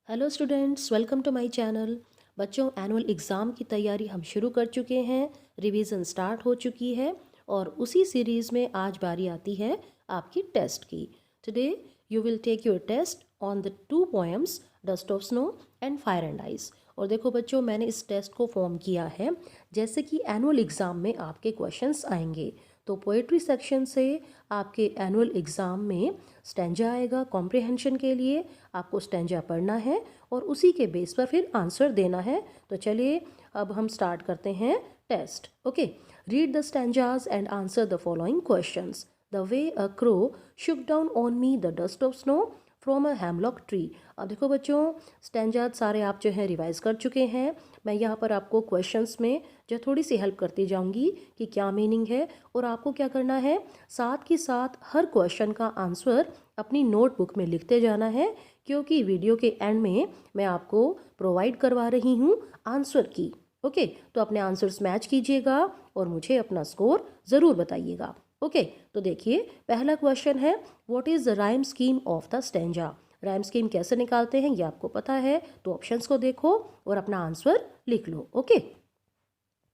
Hello students, welcome to my channel. बच्चों, annual exam की तैयारी हम शुरू कर चुके हैं। रिवीजन स्टार्ट हो चुकी है और उसी सीरीज़ में आज बारी आती है आपकी टेस्ट की। Today you will take your test on the two poems Dust of snow and fire and Ice. और देखो बच्चों, मैंने इस टेस्ट को फॉर्म किया है जैसे कि एनुअल एग्ज़ाम में आपके क्वेश्चंस आएंगे। तो पोएट्री सेक्शन से आपके एनुअल एग्ज़ाम में स्टैंजा आएगा। कॉम्प्रिहेंशन के लिए आपको स्टैंजा पढ़ना है और उसी के बेस पर फिर आंसर देना है। तो चलिए अब हम स्टार्ट करते हैं test. Okay, read the stanzas and answer the following questions. The way a crow shook down on me the dust of snow from a hemlock tree. अब देखो बच्चों, स्टैंजाज सारे आप जो है रिवाइज कर चुके हैं। मैं यहाँ पर आपको क्वेश्चंस में जो थोड़ी सी हेल्प करती जाऊंगी कि क्या मीनिंग है, और आपको क्या करना है, साथ ही साथ हर क्वेश्चन का आंसर अपनी नोटबुक में लिखते जाना है, क्योंकि वीडियो के एंड में मैं आपको प्रोवाइड करवा रही हूँ आंसर की। ओके, तो अपने आंसर्स मैच कीजिएगा और मुझे अपना स्कोर ज़रूर बताइएगा। ओके, तो देखिए पहला क्वेश्चन है, what is the rhyme scheme of the stanza. Rhyme scheme कैसे निकालते हैं ये आपको पता है, तो ऑप्शंस को देखो और अपना आंसर लिख लो। ओके,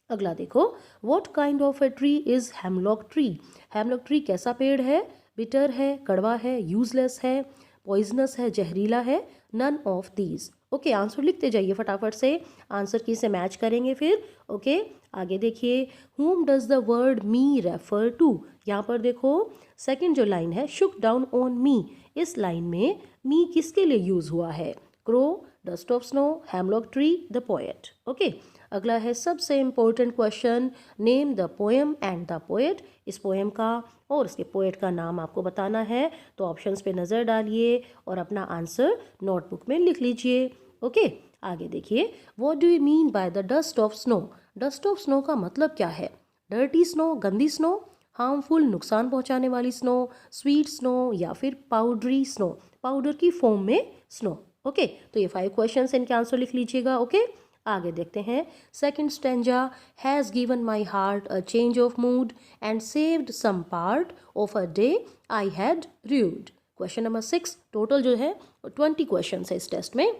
अगला देखो, what kind of a tree is hemlock tree. Hemlock tree कैसा पेड़ है? बिटर है, कड़वा है, यूजलेस है, पॉइजनस है, जहरीला है, none of these. Okay, answer लिखते जाइए फटाफट से, आंसर की से मैच करेंगे फिर। ओके, आगे देखिए, whom does the word me refer to. यहाँ पर देखो सेकंड जो लाइन है, शुक डाउन ऑन मी, इस लाइन में मी किसके लिए यूज हुआ है? Crow, dust of snow, hemlock tree, the poet. Okay, अगला है सबसे important question, name the poem and the poet. इस पोएम का और उसके पोएट का नाम आपको बताना है, तो ऑप्शंस पे नज़र डालिए और अपना आंसर नोटबुक में लिख लीजिए। ओके, आगे देखिए, what do you mean by the dust of snow. Dust of snow का मतलब क्या है? डर्टी स्नो, गंदी स्नो, हार्मफुल, नुकसान पहुंचाने वाली स्नो, स्वीट स्नो, या फिर पाउडरी स्नो, पाउडर की फॉर्म में स्नो। ओके, तो ये 5 क्वेश्चन इनके आंसर लिख लीजिएगा। ओके, आगे देखते हैं, second stanza, has given my heart a change of mood and saved some part of a day I had rued. Question number 6, total जो है 20 क्वेश्चन है इस टेस्ट में।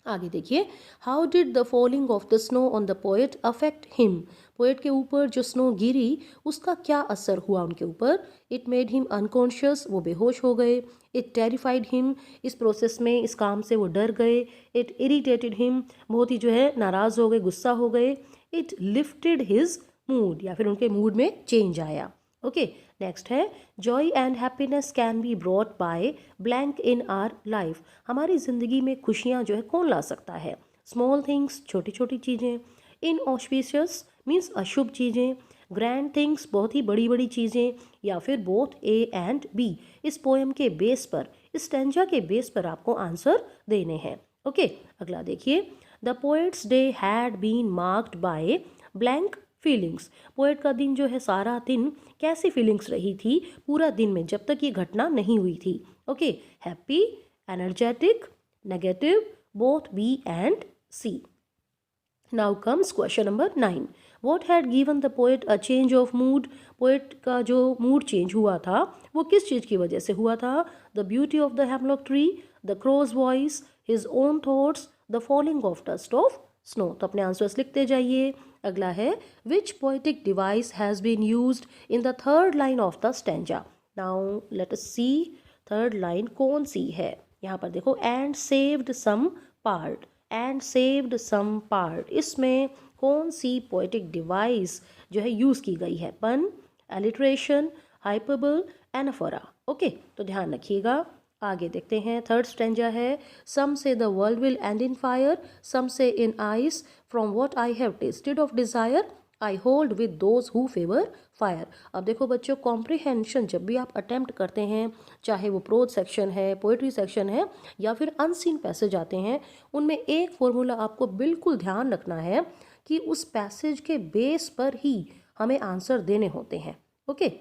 आगे देखिए, how did the falling of the snow on the poet affect him. Poet के ऊपर जो स्नो गिरी उसका क्या असर हुआ उनके ऊपर? इट मेड हिम अनकॉन्शियस, वो बेहोश हो गए। इट टेरिफाइड हिम, इस प्रोसेस में, इस काम से वो डर गए। इट इरिटेटेड हिम, बहुत ही जो है नाराज हो गए, गुस्सा हो गए। इट लिफ्टेड हिज मूड, या फिर उनके मूड में चेंज आया। ओके, नेक्स्ट है, Joy and happiness can be brought by blank in our life. हमारी ज़िंदगी में खुशियाँ जो है कौन ला सकता है? स्मॉल थिंग्स, छोटी छोटी चीज़ें। इन ऑस्पिशियस मीन्स अशुभ चीज़ें। ग्रैंड थिंग्स, बहुत ही बड़ी बड़ी चीज़ें, या फिर बोथ ए एंड बी। इस पोएम के बेस पर, इस स्टैंजा के बेस पर आपको आंसर देने हैं। ओके, अगला देखिए, the poet's day had been marked by blank feelings. Poet का दिन जो है, सारा दिन कैसी फीलिंग्स रही थी पूरा दिन में जब तक ये घटना नहीं हुई थी? Okay, happy, energetic, negative, both B and C. Now comes question number 9, what had given the poet a change of mood. Poet का जो मूड चेंज हुआ था वो किस चीज़ की वजह से हुआ था? The beauty of the hemlock tree, the crow's voice, his own thoughts, the falling of dust of snow. तो अपने आंसर्स लिखते जाइए। अगला है, which poetic device has been used in the third line of the stanza. Now let us see, third line कौन सी है? यहाँ पर देखो, and saved some part, and saved some part, इसमें कौन सी पोएटिक डिवाइस जो है यूज़ की गई है? पन, एलिट्रेशन, हाइपरबल, एनाफोरा। ओके, तो ध्यान रखिएगा। आगे देखते हैं, थर्ड स्टैंजा है, some say the world will end in fire, some say in ice, from what I have tasted of desire I hold with those who favour fire. अब देखो बच्चों, कॉम्प्रिहेंशन जब भी आप अटेम्प्ट करते हैं, चाहे वो प्रोज सेक्शन है, पोएट्री सेक्शन है, या फिर अनसीन पैसेज आते हैं, उनमें एक फॉर्मूला आपको बिल्कुल ध्यान रखना है कि उस पैसेज के बेस पर ही हमें आंसर देने होते हैं। ओके,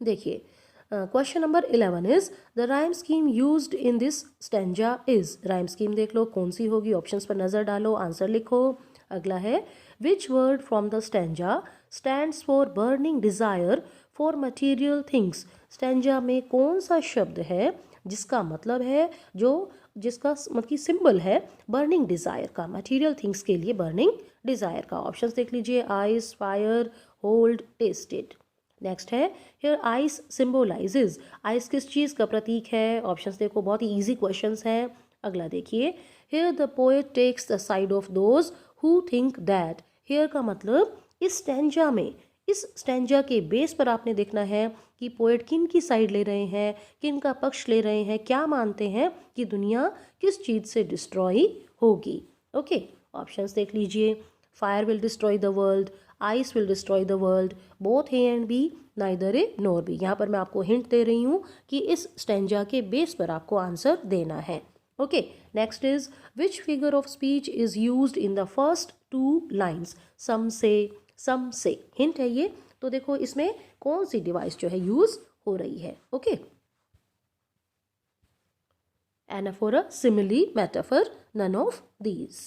देखिए, question number 11 is, the rhyme scheme used in this stanza is. Rhyme scheme देख लो कौन सी होगी, ऑप्शंस पर नज़र डालो, आंसर लिखो। अगला है, which word from the stanza stands for burning desire for material things. Stanza में कौन सा शब्द है जिसका मतलब है जो जिसका मतलब सिंबल है बर्निंग डिज़ायर का, मटेरियल थिंग्स के लिए बर्निंग डिज़ायर का। ऑप्शंस देख लीजिए, ice, fire, hold, tested. Next है हियर आइस सिंबलाइजेज, आइस किस चीज़ का प्रतीक है? ऑप्शंस देखो, बहुत ही ईजी क्वेश्चंस हैं। अगला देखिए, here the poet takes the side of those who think that, here का मतलब इस स्टैंजा में, इस स्टैंजा के बेस पर आपने देखना है कि पोएट किन की साइड ले रहे हैं, किन का पक्ष ले रहे हैं, क्या मानते हैं कि दुनिया किस चीज़ से डिस्ट्रॉय होगी। ओके, ऑप्शंस देख लीजिए, fire will destroy the world, ice will destroy the world, both A and B, neither A nor B. यहाँ पर मैं आपको हिंट दे रही हूँ कि इस स्टैंजा के बेस पर आपको आंसर देना है। Okay, next is which figure of speech is used in the first 2 lines, some say, hint है ये। तो देखो इसमें कौन सी डिवाइस जो है यूज हो रही है। Okay, anaphora, simile, metaphor, none of these.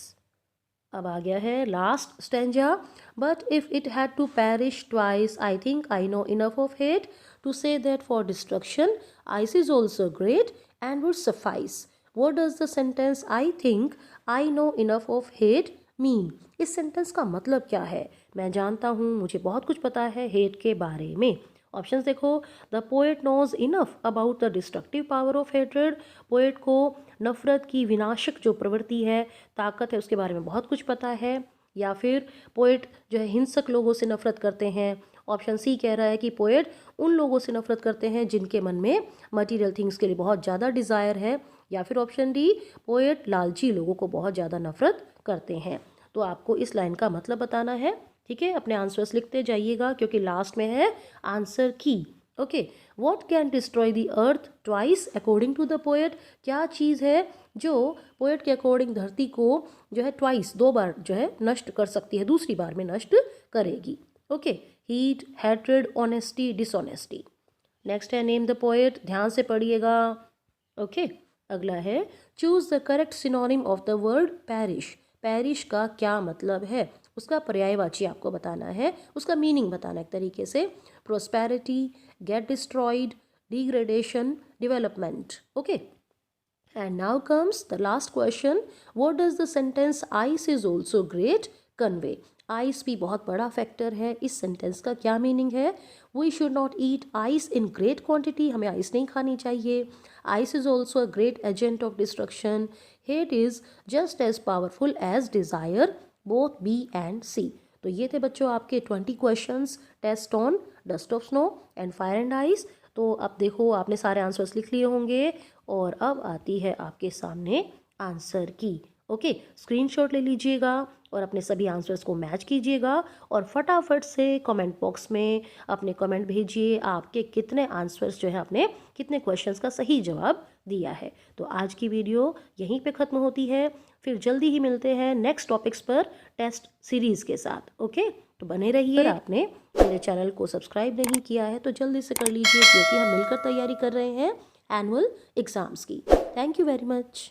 अब आ गया है last stanza, but if it had to perish twice I think I know enough of hate to say that for destruction ice is also great and would suffice. What does the sentence I think I know enough of hate mean? इस sentence का मतलब क्या है? मैं जानता हूँ, मुझे बहुत कुछ पता है हेट के बारे में। ऑप्शंस देखो, the poet knows enough about the destructive power of hatred, poet को नफरत की विनाशक जो प्रवृत्ति है, ताकत है, उसके बारे में बहुत कुछ पता है। या फिर पोएट जो है हिंसक लोगों से नफरत करते हैं। ऑप्शन सी कह रहा है कि पोएट उन लोगों से नफरत करते हैं जिनके मन में मटेरियल थिंग्स के लिए बहुत ज़्यादा डिज़ायर है। या फिर ऑप्शन डी, पोएट लालची लोगों को बहुत ज़्यादा नफरत करते हैं। तो आपको इस लाइन का मतलब बताना है, ठीक है? अपने आंसर्स लिखते जाइएगा क्योंकि लास्ट में है आंसर की। Okay, what can destroy the earth twice according to the poet? क्या चीज़ है जो पोएट के अकॉर्डिंग धरती को जो है ट्वाइस, 2 बार जो है नष्ट कर सकती है, दूसरी बार में नष्ट करेगी। Okay, heat, hatred, honesty, dishonesty. Next है नेम द पोएट, ध्यान से पढ़िएगा। ओके, अगला है choose the correct synonym of the word parish. Parish का क्या मतलब है? उसका पर्यायवाची आपको बताना है, उसका मीनिंग बताना एक तरीके से। Prosperity, get destroyed, degradation, development. Okay, and now comes the last question, what does the sentence ice is also great convey? Ice भी बहुत बड़ा फैक्टर है, इस सेंटेंस का क्या मीनिंग है? We should not eat ice in great quantity, हमें ice नहीं खानी चाहिए। Ice is also a great agent of destruction. Hate is just as powerful as desire, both B and C. तो ये थे बच्चों आपके 20 questions test on dust of snow and fire and ice. तो अब देखो आपने सारे आंसर्स लिख लिए होंगे और अब आती है आपके सामने आंसर की। ओके, स्क्रीनशॉट ले लीजिएगा और अपने सभी आंसर्स को मैच कीजिएगा और फटाफट से कमेंट बॉक्स में अपने कमेंट भेजिए, आपके कितने आंसर्स जो है, आपने कितने क्वेश्चंस का सही जवाब दिया है। तो आज की वीडियो यहीं पे ख़त्म होती है, फिर जल्दी ही मिलते हैं नेक्स्ट टॉपिक्स पर टेस्ट सीरीज़ के साथ। ओके, तो बने रहिए। आपने मेरे चैनल को सब्सक्राइब नहीं किया है तो जल्दी से कर लीजिए क्योंकि हम मिलकर तैयारी कर रहे हैं एनुअल एग्ज़ाम्स की। Thank you very much.